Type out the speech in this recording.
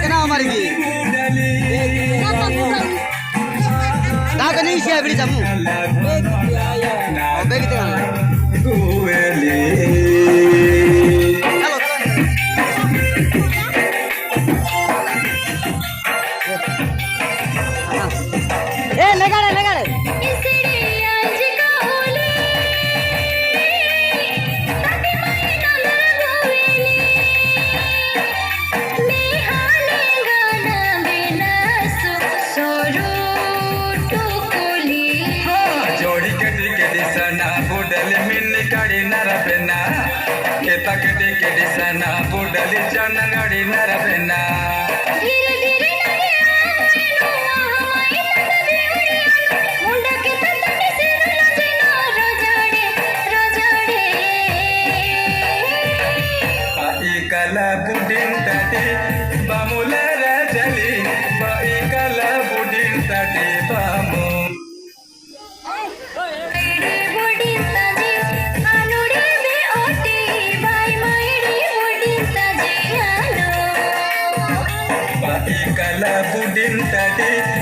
ना हमारे की ना तो नहीं सिया बिड़ी समूह बेग ते ए लगाड़े लगाड़े sana budali chana gadi narapena dhire dhire munda ke tante se lajena rajade ai kala budin tati bamula rajali ai kala budin tati bamu kala budin tadi